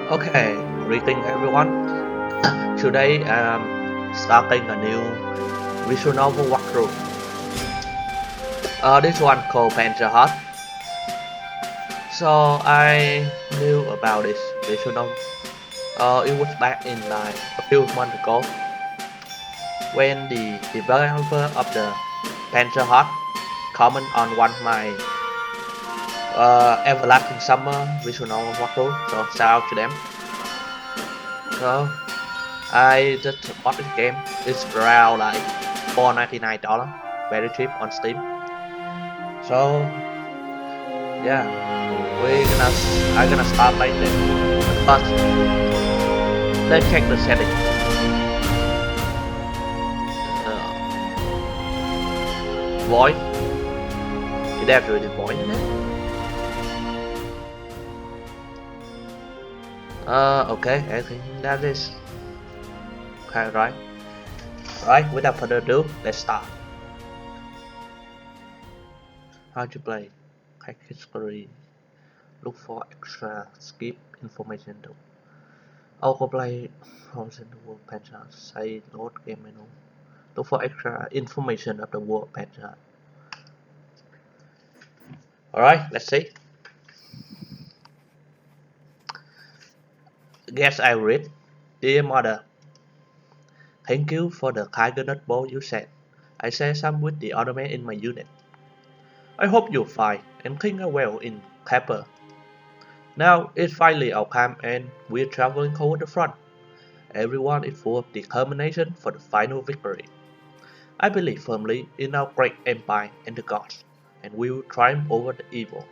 Okay, greeting everyone. Today I'm starting a new visual novel walkthrough. This one called Panzer Hearts. So I knew about this visual novel. It was back in like a few months ago when the developer of the Panzer Hearts comment on one of my Everlasting Summer visual novel walkthrough. So shout out to them. So I just bought this game. It's around like $4.99, very cheap on Steam. So yeah, I'm gonna start like this. But first, let's check the setting. Voice, it has really voice in it. Okay, I think that is okay, right. Right, without further ado, let's start. How to play? Hack history. Look for extra skip information to autoplay frozen world patch. Say load game menu. Look for extra information of the world patch. Alright, let's see. Guess I read. Dear mother, thank you for the coconut bowl you sent. I share some with the other men in my unit. I hope you're fine and things are well in Capper. Now it's finally our time and we're traveling toward the front. Everyone is full of determination for the final victory. I believe firmly in our great empire and the gods, and we will triumph over the evil.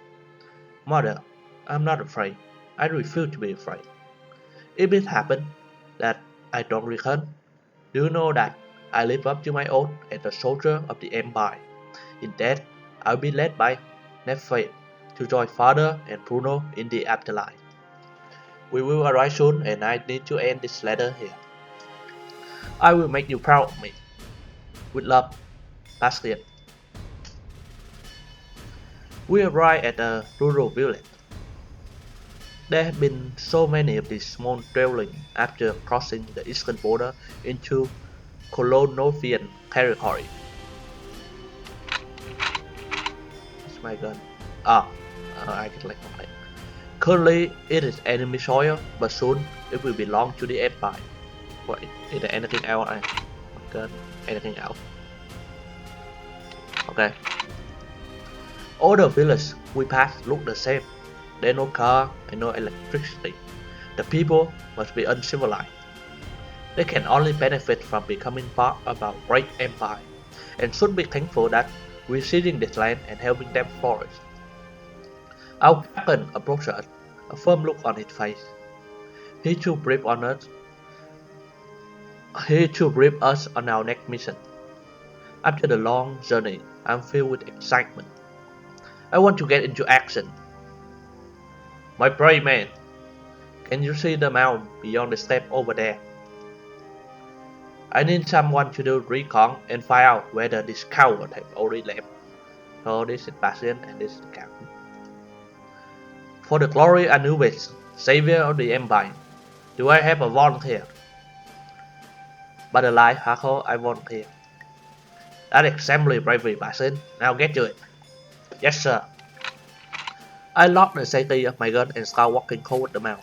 Mother, I'm not afraid. I refuse to be afraid. If it happens that I don't return, do you know that I live up to my oath as a soldier of the Empire? In death, I'll be led by Nephi to join Father and Bruno in the afterlife. We will arrive soon and I need to end this letter here. I will make you proud of me. With love, Bastien. We arrive at a rural village. There have been so many of these small dwellings after crossing the eastern border into Colonial territory. It's my gun. Ah, I can select something. Currently, it is enemy soil, but soon it will belong to the Empire. What? Is there anything else? Gun? Anything else? Okay. All the villages we pass look the same. There are no car and no electricity. The people must be uncivilized. They can only benefit from becoming part of our great empire, and should be thankful that we're seizing this land and helping them flourish. Our captain approached us, a firm look on his face. He should brief on us. He should brief us on our next mission. After the long journey, I'm filled with excitement. I want to get into action. My brave man, can you see the mound beyond the step over there? I need someone to do recon and find out whether this coward have already left. So this is Bastion and this is the captain. For the glory Anubis, savior of the empire, do I have a volunteer? By the light Hackle, I volunteer. That exemplary bravery, Bastion. Now get to it. Yes, sir. I locked the safety of my gun and start walking toward the mound.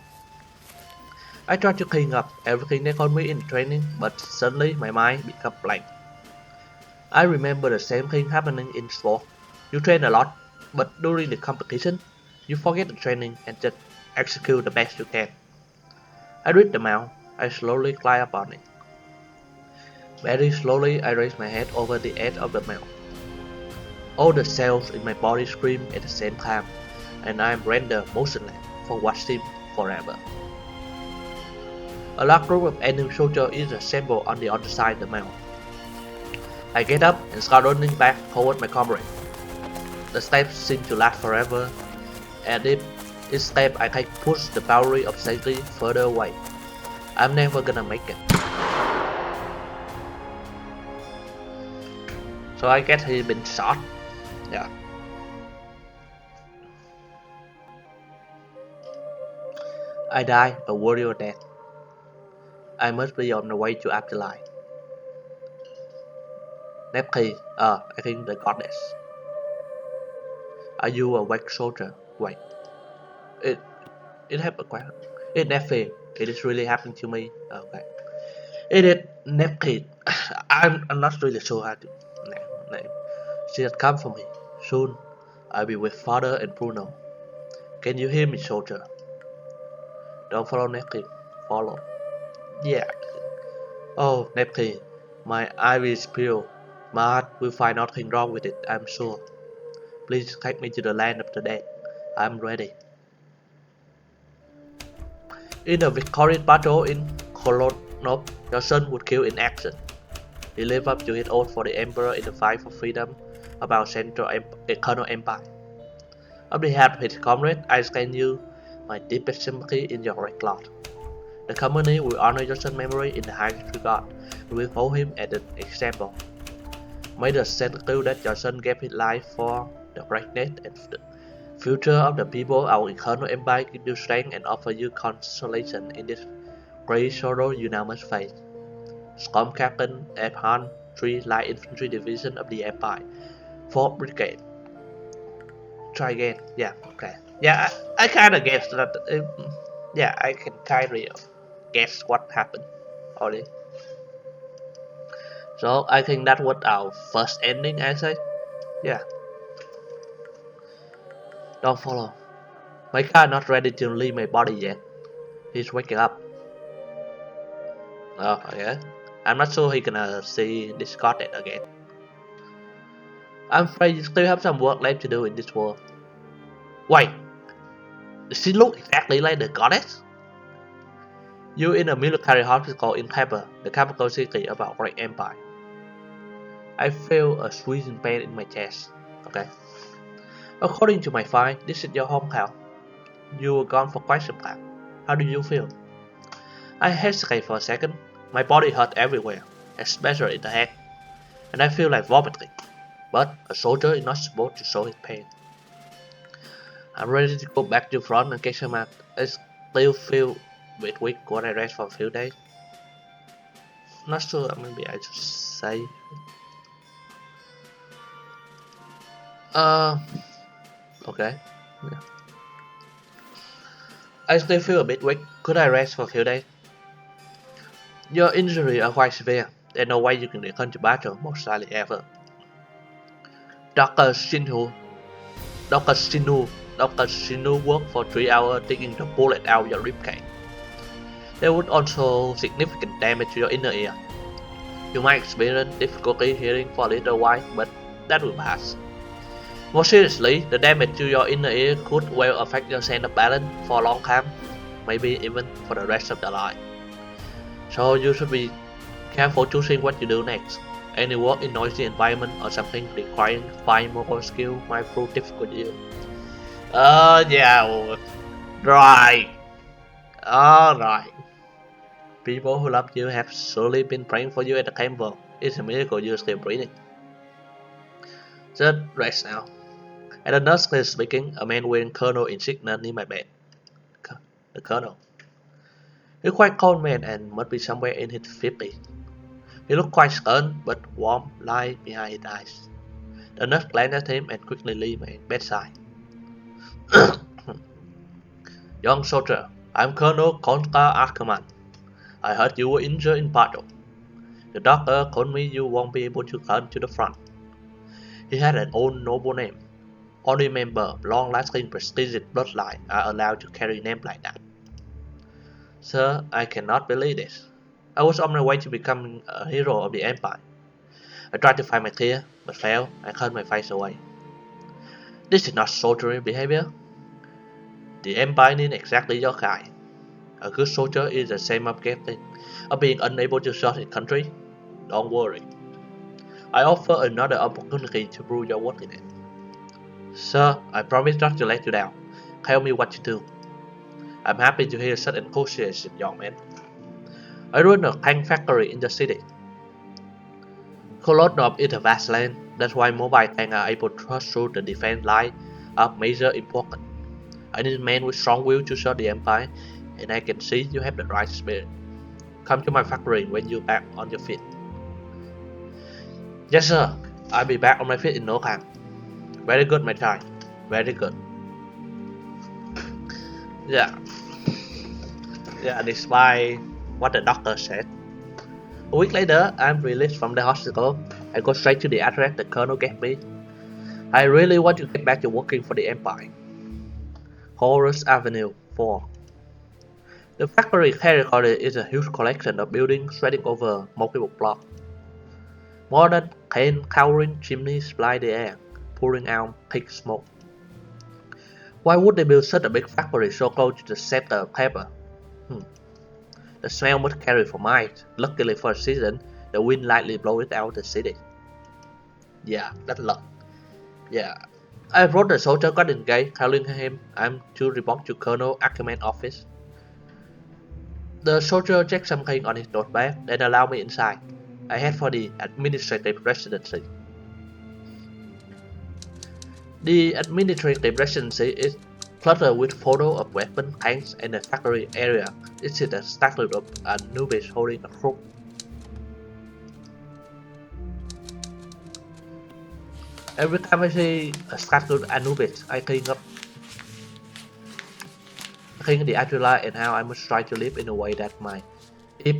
I tried to clean up everything they told me in training, but suddenly my mind became blank. I remember the same thing happening in sport. You train a lot, but during the competition, you forget the training and just execute the best you can. I reached the mound. I slowly climb up on it. Very slowly, I raise my head over the edge of the mound. All the cells in my body scream at the same time, and I am rendered motionless for what seems forever. A large group of enemy soldiers is assembled on the other side of the mound. I get up and start running back toward my comrade. The steps seem to last forever, and if each step I take pushes the boundary of safety further away. I'm never gonna make it. So I guess he's been shot. Yeah. I die a warrior death. I must be on the way to afterlife. Nephi, I think the goddess. Are you a wake soldier? Wait, it it happened quite. It Nephi, it is really happening to me. Okay, it is Nephi. I'm not really sure how to name. She had come for me. Soon, I'll be with Father and Bruno. Can you hear me, soldier? Don't follow Nephi. Follow. Yeah. Oh, Nephi, my eye is pure. My heart will find nothing wrong with it, I'm sure. Please take me to the land of the dead. I'm ready. In a victorious battle in Kolonov, your son was killed in action. He lived up to his oath for the Emperor in the fight for freedom of our Eternal Empire. On behalf of his comrade, I send you my deepest sympathy in your red cloth. The company will honor your son's memory in the highest regard and will hold him as an example. May the sacrifice that your son gave his life for the greatness and the future of the people of our eternal empire give you strength and offer you consolation in this great sorrow you now must face. Storm Captain F. 3 Light Infantry Division of the Empire, 4th Brigade. Try again. Yeah, okay. Yeah, I kinda guessed that. Yeah, I can kinda guess what happened already. So I think that was our first ending, I say. Yeah. Don't follow. My car not ready to leave my body yet. He's waking up. Oh, okay. I'm not sure he gonna see discarded again. I'm afraid you still have some work left to do in this world. Wait, does she look exactly like the goddess? You're in a military hospital in Pepper, the capital city of our great empire. I feel a squeezing pain in my chest. Okay. According to my file, this is your hometown. You were gone for quite some time. How do you feel? I hesitate for a second. My body hurts everywhere, especially in the head, and I feel like vomiting. But a soldier is not supposed to show his pain. I'm ready to go back to the front and get some out. I still feel a bit weak when I rest for a few days. Not sure, maybe I should say. Okay. Yeah. I still feel a bit weak. Could I rest for a few days? Your injuries are quite severe. There's no way you can return to battle, most likely ever. Dr. Shinhu, Dr. Shinu, Dr. Shinu worked for 3 hours taking the bullet out of your ribcage. There would also significant damage to your inner ear. You might experience difficulty hearing for a little while, but that will pass. More seriously, the damage to your inner ear could well affect your sense of balance for a long time, maybe even for the rest of your life. So you should be careful choosing what you do next. Any work in noisy environment or something requiring fine motor skill might prove difficult for you. Yeah, right. Alright. People who love you have surely been praying for you at the temple. It's a miracle you're still breathing. Just rest now. As the nurse is speaking, a man wearing colonel insignia near my bed. The colonel. He's quite cold man and must be somewhere in his 50s. He looked quite stern, but warm light behind his eyes. The nurse glanced at him and quickly left my bedside. Young soldier, I'm Colonel Konka Ackerman. I heard you were injured in battle. The doctor told me you won't be able to come to the front. He had an old noble name. Only members of long-lasting prestigious bloodline are allowed to carry a name like that. Sir, I cannot believe this. I was on my way to becoming a hero of the Empire. I tried to find my tear, but failed and turned my face away. This is not soldierly behavior. The Empire needs exactly your kind. A good soldier is the same objective of being unable to serve his country. Don't worry. I offer another opportunity to prove your worthiness. Sir, I promise not to let you down. Tell me what to do. I'm happy to hear such enthusiasm, young man. I run a tank factory in the city. Kolodnov is a vast land, that's why mobile tanks are able to pass through the defense line of major importance. I need men with strong will to serve the Empire, and I can see you have the right spirit. Come to my factory when you're back on your feet. Yes, sir. I'll be back on my feet in no time. Very good, my child. Very good. Yeah. Yeah, despite what the doctor said. A week later, I'm released from the hospital. I go straight to the address the colonel gave me. I really want to get back to working for the Empire. Horus Avenue 4. The factory headquarters is a huge collection of buildings spreading over multiple blocks. More than 10 towering chimneys supply the air, pouring out thick smoke. Why would they build such a big factory so close to the center of Pepper? The smell must carry for miles. Luckily for the season, the wind lightly blows it out of the city. Yeah, that's a lot. Yeah. I wrote the soldier got engaged, telling him I'm to report to Colonel Ackerman's office. The soldier checked something on his notepad, then allowed me inside. I head for the administrative residency. The administrative residency is cluttered with photos of weapons, tanks, and the factory area. It is a statue of Anubis holding a crook. Every time I see a statue of Anubis, I think of the afterlife and how I must try to live in a way that my if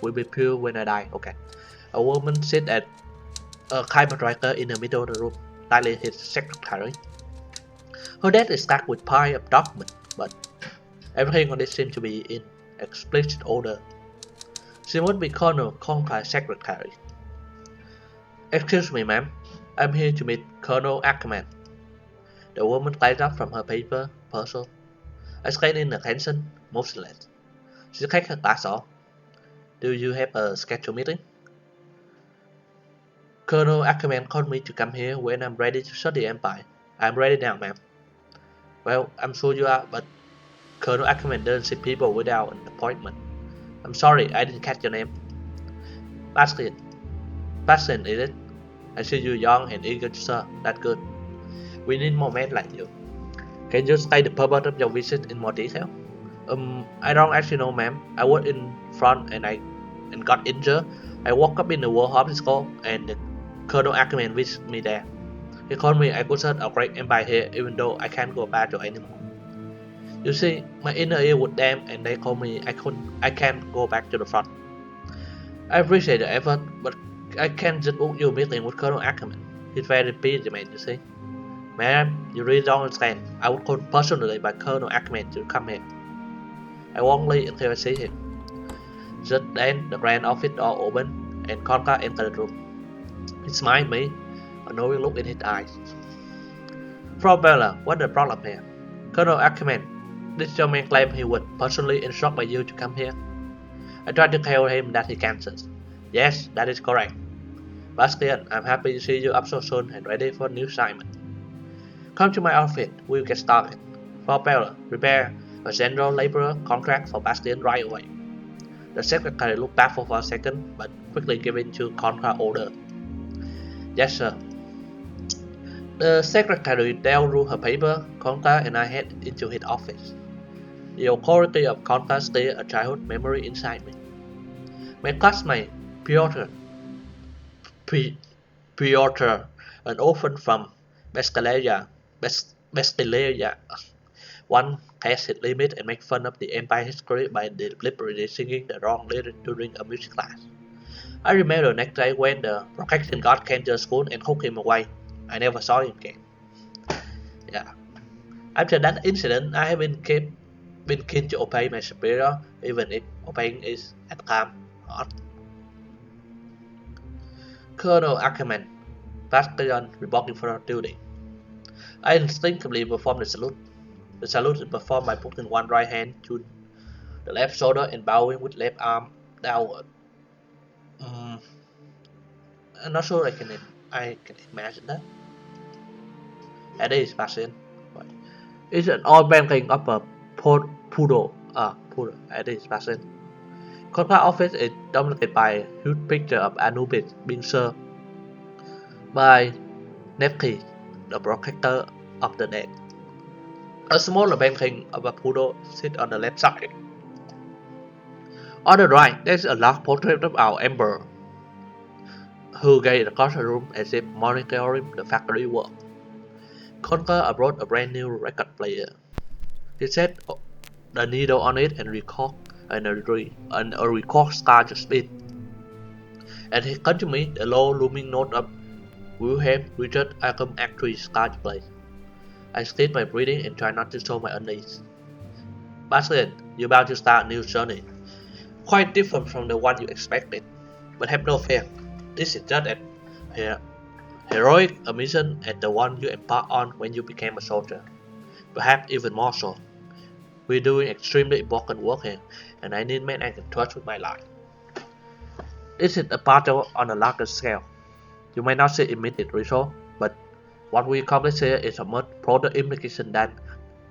will be pure when I die. Okay. A woman sits at a typewriter in the middle of the room, likely his secretary. Her desk is stacked with piles of documents, but everything on it seems to be in explicit order. She must be Colonel Conker's secretary. Excuse me, ma'am. I'm here to meet Colonel Ackerman. The woman glanced up from her paper parcel. I scanned in attention, motionless. She takes her glass off. Do you have a scheduled meeting? Colonel Ackerman called me to come here when I'm ready to serve the Empire. I'm ready now, ma'am. Well, I'm sure you are, but Colonel Ackerman doesn't see people without an appointment. I'm sorry, I didn't catch your name. Bastian. Bastian, is it? I see you young and eager to serve. That's good. We need more men like you. Can you state the purpose of your visit in more detail? I don't actually know, ma'am. I was in front and got injured. I woke up in the War Hospital and Colonel Ackerman visited me there. He told me I could serve a great empire here even though I can't go back to anymore. You see, my inner ear was damp and they told me I can't go back to the front. I appreciate the effort, but I can't just book you a meeting with Colonel Ackerman. He's very busy man, you see. Ma'am, you really don't understand. I was called personally by Colonel Ackerman to come here. I won't leave until I see him. Just then, the grand office door opened and Conker entered the room. He smiled at me, a knowing look in his eyes. Frau Bella, what's the problem here? Colonel Ackerman, this young man claimed he was personally instructed by you to come here. I tried to tell him that he cancelled. Yes, that is correct. Bastian, I'm happy to see you up so soon and ready for a new assignment. Come to my office, we'll get started. Frau Bella, prepare a general laborer contract for Bastian right away. The secretary looked baffled for a second, but quickly gave in to Conker's order. Yes, sir. The secretary delved through her paper. Conker and I head into his office. The authority of Conker stirred a childhood memory inside me. My classmate, Piotr, an orphan from Bescalia, one passed his limit and made fun of the Empire history by deliberately singing the wrong lyrics during a music class. I remember the next day when the protection guard came to the school and took him away. I never saw him again. Yeah. After that incident, I have been keen to obey my superior, even if obeying is at times hard. Colonel Ackerman, Bastian reporting for duty. I instinctively performed the salute. The salute is performed by putting one right hand to the left shoulder and bowing with left arm downward. I'm not sure I can imagine that. At least, Bastian. It's an old banking of a poodle. At least, Bastian. Conker's office is dominated by a huge picture of Anubis being served by Nephi, the protector of the dead. A smaller painting of a poodle sits on the left side. On the right, there's a large portrait of our emperor, who gazed across the room as if monitoring the factory work. Conker brought a brand new record player. He set the needle on it and a record started speed. And he cut to me the low looming note of Wilhelm Richard Album Act 3 started play. I stayed my breathing and tried not to show my unease. Bastian, you're about to start a new journey. Quite different from the one you expected. But have no fear. This is just a heroic mission as the one you embarked on when you became a soldier. Perhaps even more so. We're doing extremely important work here, and I need men I can trust with my life. This is a battle on a larger scale. You may not see immediate results, but what we accomplish here is a much broader implication than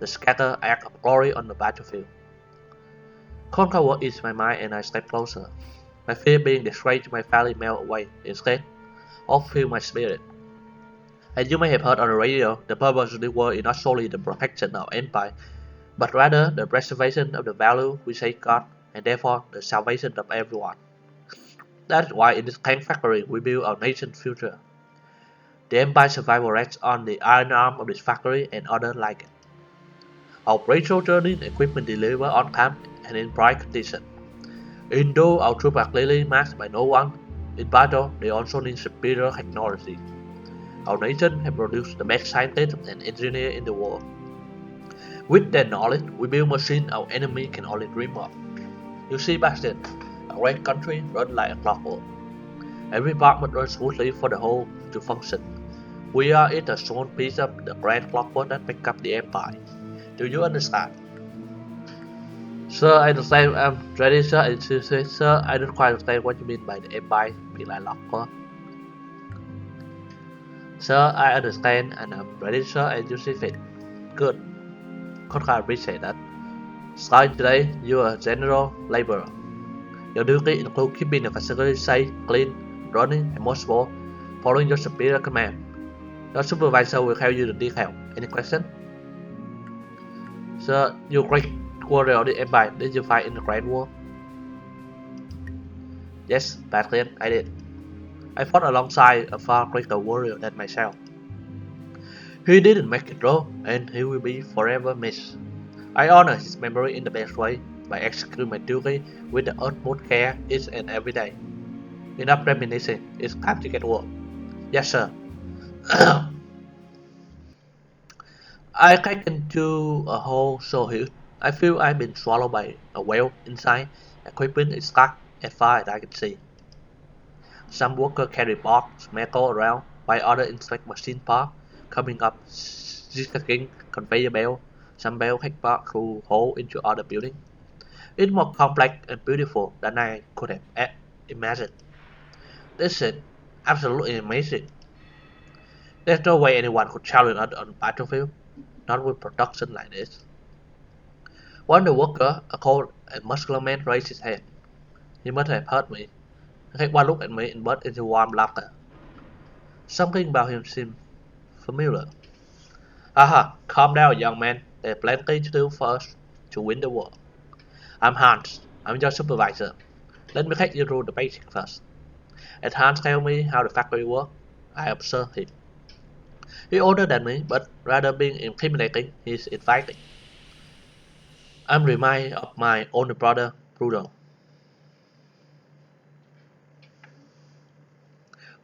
the scattered act of glory on the battlefield. Conquer what is my mind and I step closer. My fear being betrayed to my family melt away. Instead, all fill my spirit. As you may have heard on the radio, the purpose of the world is not solely the protection of empire, but rather the preservation of the value we safeguard, and therefore the salvation of everyone. That's why in this tank factory we build our nation's future. The empire survival rests on the iron arm of this factory and others like it. Our brave soldiers need equipment delivered on time and in bright condition. Even though our troops are clearly matched by no one, in battle they also need superior technology. Our nation has produced the best scientists and engineers in the world. With that knowledge, we build machines our enemy can only dream of. You see, Bastian, a great country runs like a clockwork. Every part must run smoothly for the whole to function. We are it a small piece of the grand clockwork that makes up the empire. Do you understand? Sir, I understand. I'm ready, sir. And she said, sir, I don't quite understand what you mean by the empire being like clockwork. Sir, I understand and I'm ready, sir, and you see fit. Good. Conrad appreciate that. Starting today, you are a general laborer. Your duty includes keeping the facility safe, clean, running, and most of all, following your superior command. Your supervisor will tell you the detail. Any question? Sir, you great warrior of the empire, did you fight in the Grand War? Yes, Bastian, I did. I fought alongside a far greater warrior than myself. He didn't make it though, and he will be forever missed. I honor his memory in the best way by executing my duty with the utmost care each and every day. Enough reminiscing, it's time to get work. Yes, sir. I cracked into a hole so huge, I feel I've been swallowed by a whale inside. Equipment is stuck as far as I can see. Some workers carry boxes, metal around, while others inspect machine parts, coming up zigzagging conveyor belt. Some belts take part through holes into other buildings. It's more complex and beautiful than I could have imagined. This is absolutely amazing. There's no way anyone could challenge us on the battlefield, not with production like this. One of the workers, a cold and muscular man, raised his hand. He must have heard me. He took one look at me and burst into warm laughter. Something about him seemed familiar. Haha, calm down, young man. There's plenty to do for us to win the war. I'm Hans. I'm your supervisor. Let me take you through the basics first. As Hans tells me how the factory works, I observe him. He's older than me, but rather being intimidating, he's inviting. I'm reminded of my older brother, Bruno.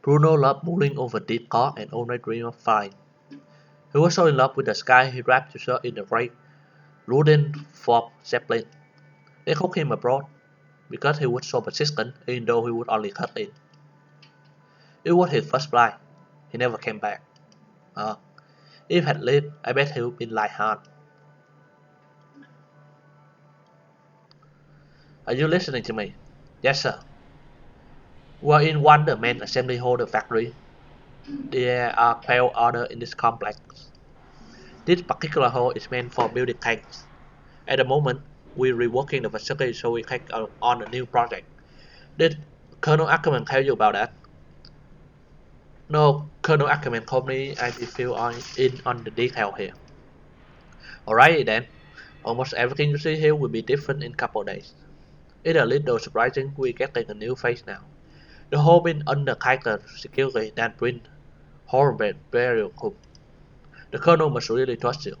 Bruno loved mulling over deep thought and only dreamed of flying. He was so in love with the sky he wrapped himself in the great Ludenforth Zeppelin. They took him abroad because he was so persistent even though he would only cut in. It was his first flight. He never came back. If he had lived, I bet he would have been like Han. Are you listening to me? Yes, sir. We're in one of the main assembly hall of the factory. There are 12 others in this complex. This particular hall is meant for building tanks. At the moment, we're reworking the facility so we take on a new project. Did Colonel Ackerman tell you about that? No, Colonel Ackerman told me I will fill in on the detail here. Alright then, almost everything you see here will be different in couple days. It's a little surprising we're getting a new face now. The whole been under tighter security than Prince Horvath burial home. The Colonel must really trust you.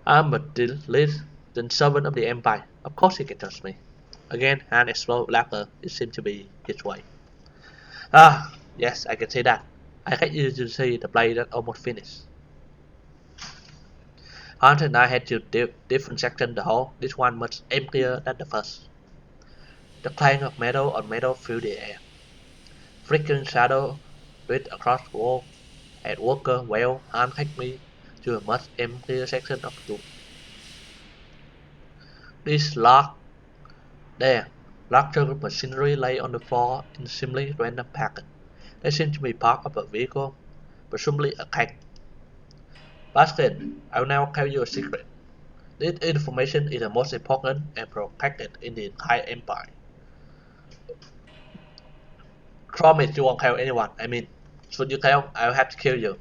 I'm a diligent servant of the Empire. Of course he can trust me. Again, Han exploded laughter. It seemed to be his way. Ah, yes, I can say that. I hate you to see the play that almost finished. Hans and I had to different sections the hall. This one much emptier than the first. The clang of metal on metal filled the air. Flickering shadow reached across the wall. At Walker, well, Hans took me to a much emptier section of the room. This there, larger machinery lay on the floor in seemingly random package. They seemed to be part of a vehicle, presumably a tank. Basket, I'll now tell you a secret. This information is the most important and protected in the entire empire. Promise you won't tell anyone. I mean, should you tell, I'll have to kill you.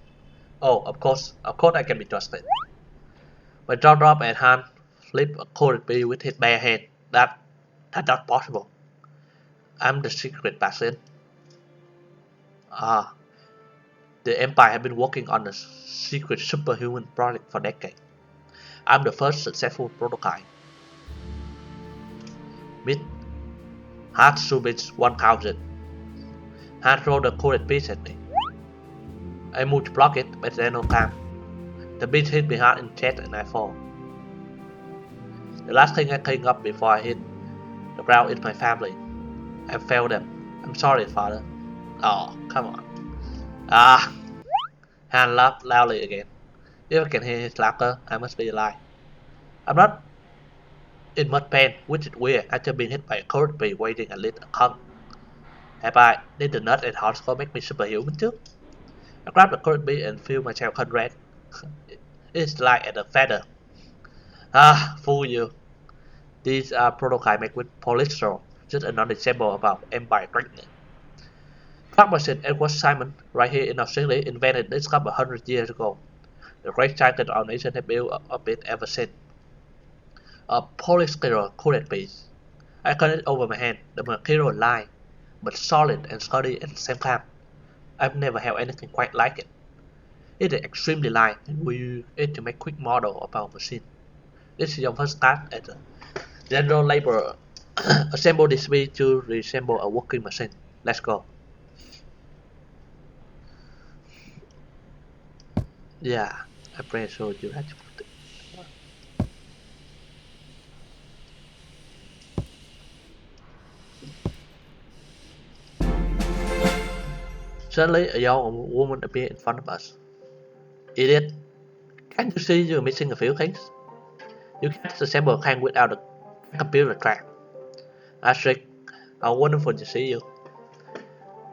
Oh, of course I can be trusted. My jaw dropped and Han flipped a cold bee with his bare hand. That's not possible. I'm the secret Basket. Ah, the Empire has been working on a secret superhuman project for decades. I'm the first successful prototype. Meet Hatsubits 1000. Han threw the coded piece at me. I moved to block it, but there's no time. The beat hit me hard in the chest and I fall. The last thing I clean up before I hit the ground is my family. I failed them. I'm sorry, father. Oh, come on. Ah! Han laughed loudly again. If I can hear his laughter, I must be alive. I'm not in much pain, which is weird after being hit by a cold bee waiting at least a cup. Have I? Did the nut and hardcore make me superhuman too? I grabbed the cold bee and feel myself turn red. It's like at a feather. Ah, fool you. These are prototypes made with polystyrene, just another example about empire greatness. Pharmacist Edward Simon, right here in Australia, invented this cup 100 years ago. The great scientist our nation has built up it ever since. A polystyrene coated piece. I cut it over my hand. The material light, but solid and sturdy at the same time. I've never held anything quite like it. It is extremely light and we use it to make quick model of our machine. This is your first task as a general laborer. Assemble this piece to resemble a working machine. Let's go. Yeah, I pretty sure you have to put it. Suddenly, a young woman appeared in front of us. Idiot! Can't you see you're missing a few things? You can't assemble a tank without a computer track. Astrid, how wonderful to see you.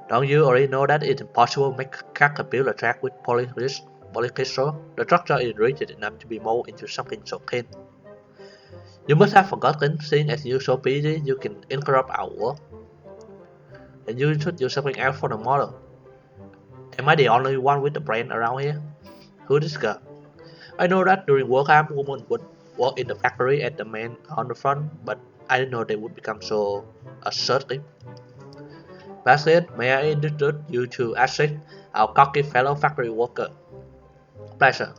Don't you already know that it's impossible to make a computer track with polycrystal? The structure is rigid enough to be molded into something so thin. You must have forgotten, seeing as you're so busy you can interrupt our work. And you should use something else for the model. Am I the only one with the brain around here? Who's this girl? I know that during wartime women would work in the factory and the men on the front, but I didn't know they would become so assertive. Basket, may I introduce you to Ashik, our cocky fellow factory worker? Pleasure.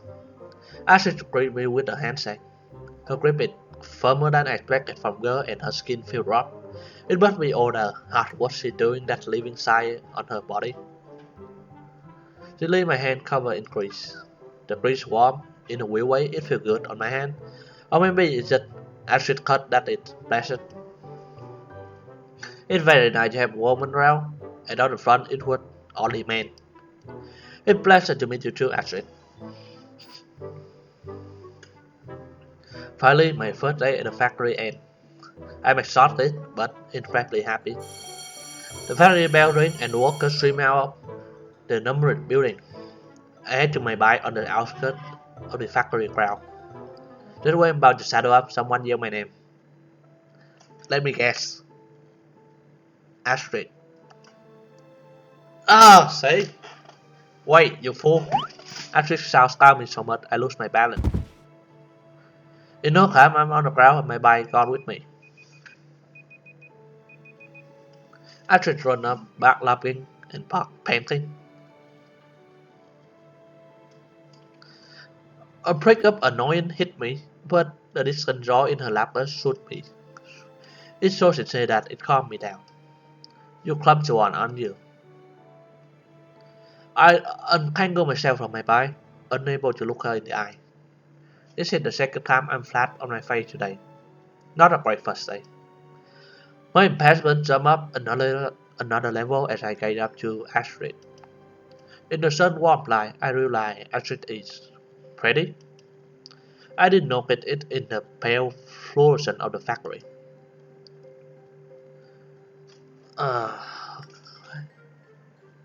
Ashik greeted me with a handshake. Her grip is firmer than I expected from girl and her skin feels rough. It must be all the hard work she's doing that's leaving sign on her body. She laid my hand covered in grease. The grease warm, in a weird way it feels good on my hand. Or maybe it's just acid cut that it's pleasant. It's very nice to have a woman around, and on the front it was only men. It's pleasant to meet you too, Astrid. Finally, my first day at the factory ends. I'm exhausted, but incredibly happy. The factory bell rang and the workers stream out of the numbered building. I head to my bike on the outskirts of the factory crowd. Just when I'm about to saddle up, someone yelled my name. Let me guess. Astrid. Ah, say. Wait, you fool. Astrid shouts down me so much I lose my balance. In no time, I'm on the ground and my bike gone with me. Astrid run up, back laughing and Park panting. A breakup annoyance hit me, but the distant joy in her laughter soothed me. It so sincere that it calmed me down. You clumsy one, aren't you? I untangled myself from my bike, unable to look her in the eye. This is the second time I'm flat on my face today. Not a great first day. My embarrassment jumped up another level as I gazed up to Astrid. In the sun warm light, I realized Astrid is pretty. I didn't notice it in the pale fluorescence of the factory.